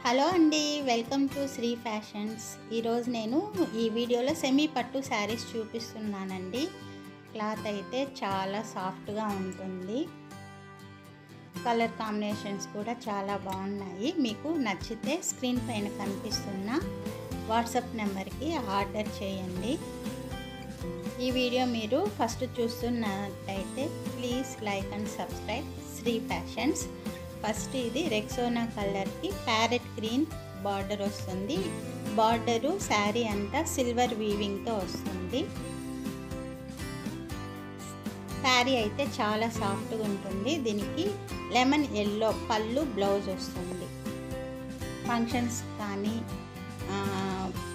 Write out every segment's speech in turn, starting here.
Hello అండి, welcome to Shri fashions. ఈరోజు నేను ఈ వీడియోలో సెమీ పట్టు శారీస్ చూపిస్తున్నానండి. క్లాత్ అయితే చాలా సాఫ్ట్గా ఉంటుంది. కలర్ కాంబినేషన్స్ కూడా చాలా బాగున్నాయి. మీకు నచ్చితే స్క్రీన్ పైన కనిపిస్తున్న వాట్సాప్ నెంబర్కి ఆర్డర్ చేయండి. ఈ వీడియో మీరు ఫస్ట్ చూస్తున్నట్టయితే please like and subscribe Sri Fashions. First ఇది రెక్సోనా కలర్కి ప్యారెట్ గ్రీన్ బార్డర్ వస్తుంది. బార్డరు శారీ అంతా సిల్వర్ వీవింగ్తో వస్తుంది. శారీ అయితే చాలా సాఫ్ట్గా ఉంటుంది. దీనికి లెమన్ ఎల్లో పళ్ళు బ్లౌజ్ వస్తుంది. ఫంక్షన్స్ కానీ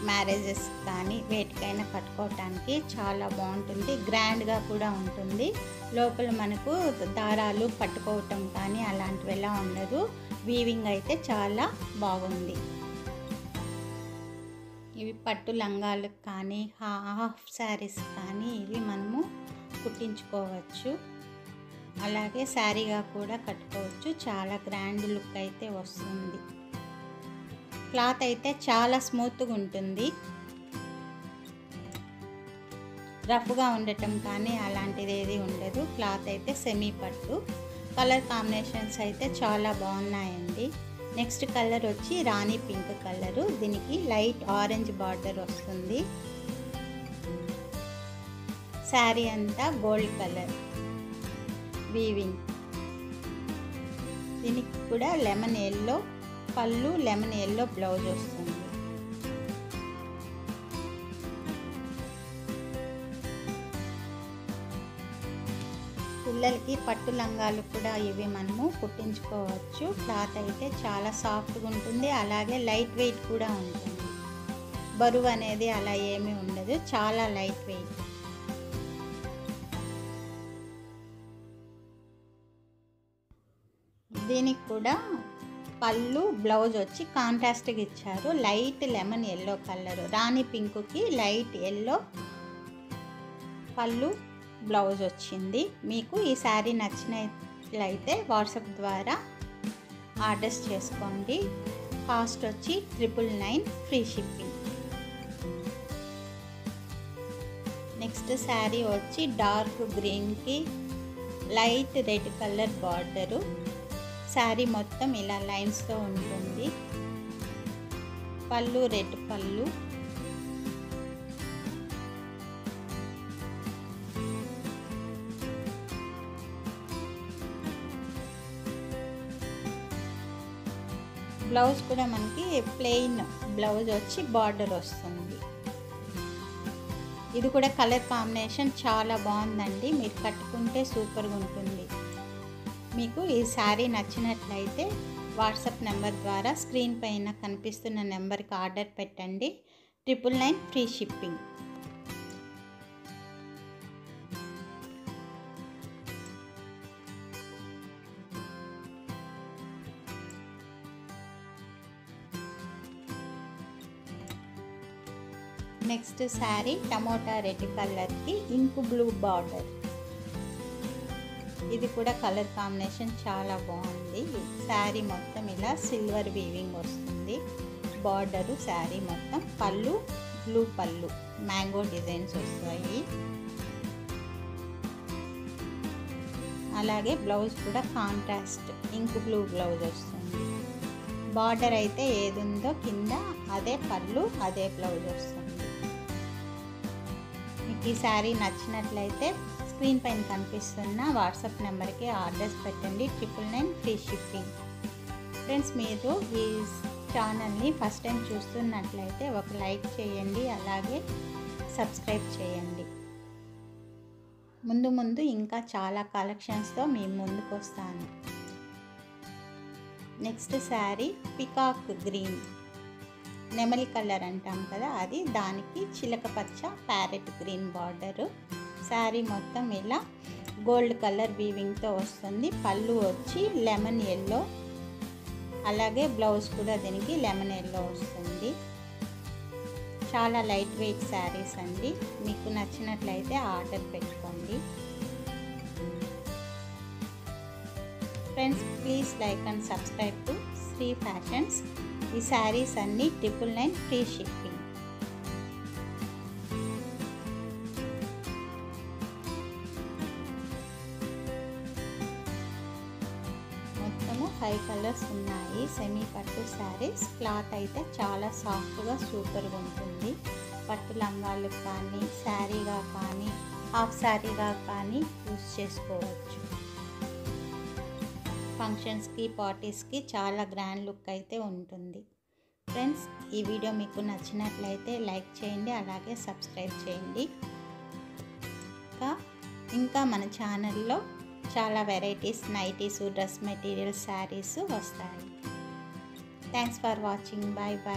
మ్యారేజెస్ కానీ వేటికైనా కట్టుకోవటానికి చాలా బాగుంటుంది. గ్రాండ్గా కూడా ఉంటుంది. లోపల మనకు దారాలు పట్టుకోవటం కానీ అలాంటివి ఎలా ఉండదు. వీవింగ్ అయితే చాలా బాగుంది. ఇవి పట్టు లంగాలకు కానీ హాఫ్ శారీస్ కానీ ఇవి మనము కుట్టించుకోవచ్చు. అలాగే శారీగా కూడా కట్టుకోవచ్చు. చాలా గ్రాండ్ లుక్ అయితే వస్తుంది. క్లాత్ అయితే చాలా స్మూత్గా ఉంటుంది. రఫ్గా ఉండటం కానీ అలాంటిది ఏది ఉండదు. క్లాత్ అయితే సెమీ పట్టు. కలర్ కాంబినేషన్స్ అయితే చాలా బాగున్నాయండి. నెక్స్ట్ కలర్ వచ్చి రాణి పింక్ కలరు. దీనికి లైట్ ఆరెంజ్ బార్డర్ వస్తుంది. శారీ అంతా గోల్డ్ కలర్ వీవింగ్. దీనికి కూడా లెమన్ ఎల్లో పళ్ళు, లెమన్ ఎల్లో బ్లౌజ్ వస్తుంది. పిల్లలకి పట్టు లంగాలు కూడా ఇవి మనము కుట్టించుకోవచ్చు. క్లాత్ అయితే చాలా సాఫ్ట్గా ఉంటుంది. అలాగే లైట్ వెయిట్ కూడా ఉంటుంది. బరువు అనేది అలా ఏమీ ఉండదు. చాలా లైట్ వెయిట్. దీనికి కూడా పళ్ళు బ్లౌజ్ వచ్చి కాంట్రాస్ట్గా ఇచ్చారు. Light lemon yellow colour. Rani పింక్కి లైట్ ఎల్లో పళ్ళు బ్లౌజ్ వచ్చింది. మీకు ఈ శారీ నచ్చినట్లయితే వాట్సాప్ ద్వారా ఆర్డర్స్ చేసుకోండి. కాస్ట్ వచ్చి 999 ఫ్రీ షిప్పింగ్. నెక్స్ట్ శారీ వచ్చి డార్క్ గ్రీన్కి light red colour border. Sari మొత్తం ఇలా లైన్స్తో ఉంటుంది. పళ్ళు రెడ్ పళ్ళు. బ్లౌజ్ కూడా మనకి ప్లెయిన్ బ్లౌజ్ వచ్చి బార్డర్ వస్తుంది. ఇది కూడా కలర్ కాంబినేషన్ చాలా బాగుందండి. మీరు కట్టుకుంటే సూపర్గా ఉంటుంది. మీకు ఈ శారీ నచ్చినట్లయితే వాట్సాప్ నెంబర్ ద్వారా స్క్రీన్ పైన కనిపిస్తున్న నెంబర్కి ఆర్డర్ పెట్టండి. 999 free shipping. Next sari tomato red కలర్కి ఇంక్ బ్లూ బార్డర్. ఇది కూడా కలర్ కాంబినేషన్ చాలా బాగుంది. శారీ మొత్తం ఇలా సిల్వర్ వీవింగ్ వస్తుంది. బార్డరు శారీ మొత్తం. పళ్ళు బ్లూ పళ్ళు, మ్యాంగో డిజైన్స్ వస్తాయి. అలాగే బ్లౌజ్ కూడా కాంట్రాస్ట్ ఇంక్ బ్లూ బ్లౌజ్ వస్తుంది. బార్డర్ అయితే ఏది ఉందో కింద అదే పళ్ళు అదే బ్లౌజ్ వస్తుంది. మీకు ఈ శారీ నచ్చినట్లయితే స్క్రీన్ పైన కనిపిస్తున్న వాట్సాప్ నెంబర్కి ఆర్డర్స్ పెట్టండి. 999 ఫ్రీ షిప్పింగ్. ఫ్రెండ్స్, మీరు ఈ ఛానల్ని ఫస్ట్ టైం చూస్తున్నట్లయితే ఒక లైక్ చేయండి. అలాగే సబ్స్క్రైబ్ చేయండి. ముందు ఇంకా చాలా కలెక్షన్స్తో మీ ముందుకు వస్తాను. నెక్స్ట్ శారీ పికాక్ గ్రీన్, నెమలి కలర్ అంటాం కదా అది. దానికి చిలక పచ్చ ప్యారెట్ గ్రీన్ బార్డరు. శారీ మొత్తం ఇలా గోల్డ్ కలర్ వీవింగ్తో వస్తుంది. పళ్ళు వచ్చి లెమన్ ఎల్లో. అలాగే బ్లౌజ్ కూడా దీనికి లెమన్ ఎల్లో వస్తుంది. చాలా లైట్ వెయిట్ శారీస్ అండి. మీకు నచ్చినట్లయితే ఆర్డర్ పెట్టుకోండి. Friends, please like and subscribe to Sri Fashions. ఈ శారీస్ అన్నీ 999 ఫ్రీ షిప్పింగ్. మొత్తము 5 కలర్స్ ఉన్నాయి. సెమీ పట్టు శారీస్. క్లాత్ అయితే చాలా సాఫ్ట్గా సూపర్గా ఉంటుంది. పట్టు లంగాలకు కానీ, శారీగా కానీ, హాఫ్ శారీగా కానీ యూస్ చేసుకోవచ్చు. ఫంక్షన్స్కి, పార్టీస్కి చాలా గ్రాండ్ లుక్ అయితే ఉంటుంది. ఫ్రెండ్స్, ఈ వీడియో మీకు నచ్చినట్లయితే లైక్ చేయండి, అలాగే సబ్స్క్రైబ్ చేయండి. ఇంకా మన ఛానల్లో చాలా varieties, nighties, dress materials, sarees వస్తాయి. Thanks for watching. Bye bye.